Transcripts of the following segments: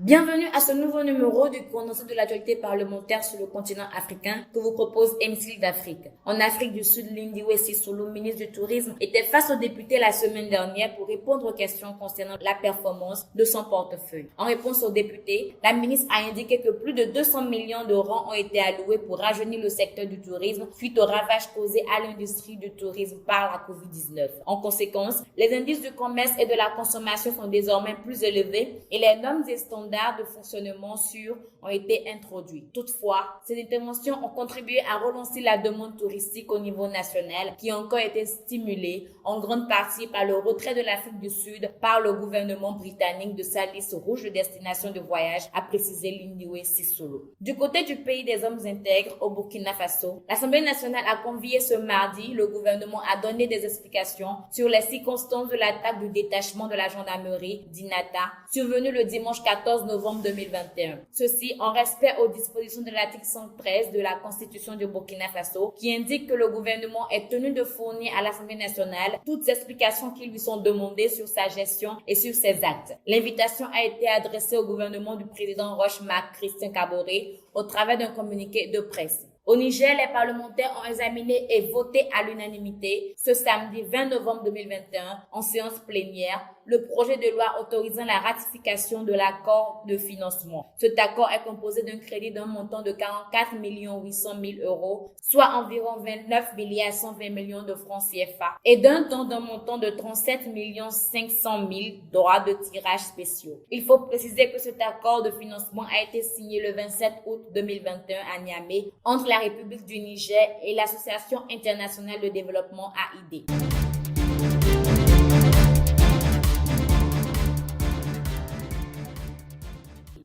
Bienvenue à ce nouveau numéro du condensé de l'actualité parlementaire sur le continent africain que vous propose Hémicycle d'Afrique. En Afrique du Sud, Lindiwe Sissoulu, ministre du Tourisme, était face aux députés la semaine dernière pour répondre aux questions concernant la performance de son portefeuille. En réponse aux députés, la ministre a indiqué que plus de 200 millions d'euros ont été alloués pour rajeunir le secteur du tourisme suite aux ravages causés à l'industrie du tourisme par la COVID-19. En conséquence, les indices du commerce et de la consommation sont désormais plus élevés et les normes et standards de fonctionnement sûrs ont été introduits. Toutefois, ces interventions ont contribué à relancer la demande touristique au niveau national qui a encore été stimulée en grande partie par le retrait de l'Afrique du Sud par le gouvernement britannique de sa liste rouge de destinations de voyage, a précisé Lindiwe Sissoulu. Du côté du pays des hommes intègres, au Burkina Faso, l'Assemblée nationale a convié ce mardi le gouvernement à donner des explications sur les circonstances de l'attaque du détachement de la gendarmerie d'Inata survenue le dimanche 14 novembre 2021. Ceci en respect aux dispositions de l'article 113 de la Constitution du Burkina Faso qui indique que le gouvernement est tenu de fournir à l'Assemblée nationale toutes explications qui lui sont demandées sur sa gestion et sur ses actes. L'invitation a été adressée au gouvernement du président Roch-Marc Christian Kaboré au travers d'un communiqué de presse. Au Niger, les parlementaires ont examiné et voté à l'unanimité ce samedi 20 novembre 2021 en séance plénière le projet de loi autorisant la ratification de l'accord de financement. Cet accord est composé d'un crédit d'un montant de 44 800 000 euros, soit environ 29 120 millions de francs CFA, et d'un don d'un montant de 37 500 000 droits de tirage spéciaux. Il faut préciser que cet accord de financement a été signé le 27 août 2021 à Niamey entre la République du Niger et l'Association internationale de développement AID.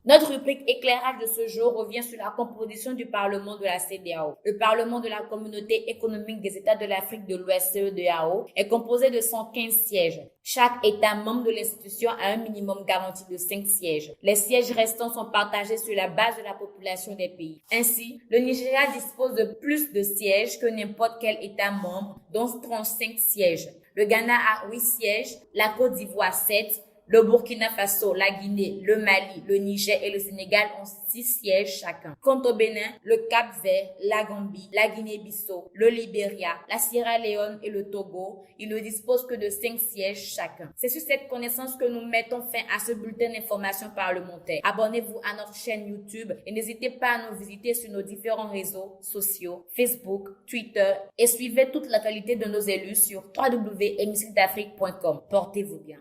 Notre rubrique éclairage de ce jour revient sur la composition du Parlement de la CEDEAO. Le Parlement de la Communauté économique des États de l'Afrique de l'Ouest CEDEAO est composé de 115 sièges. Chaque État membre de l'institution a un minimum garanti de 5 sièges. Les sièges restants sont partagés sur la base de la population des pays. Ainsi, le Nigeria dispose de plus de sièges que n'importe quel État membre, dont 35 sièges. Le Ghana a 8 sièges, la Côte d'Ivoire 7, le Burkina Faso, la Guinée, le Mali, le Niger et le Sénégal ont 6 sièges chacun. Quant au Bénin, le Cap-Vert, la Gambie, la Guinée-Bissau, le Libéria, la Sierra Leone et le Togo, ils ne disposent que de 5 sièges chacun. C'est sur cette connaissance que nous mettons fin à ce bulletin d'information parlementaire. Abonnez-vous à notre chaîne YouTube et n'hésitez pas à nous visiter sur nos différents réseaux sociaux, Facebook, Twitter et suivez toute l'actualité de nos élus sur www.hémicycledafrique.com. Portez-vous bien.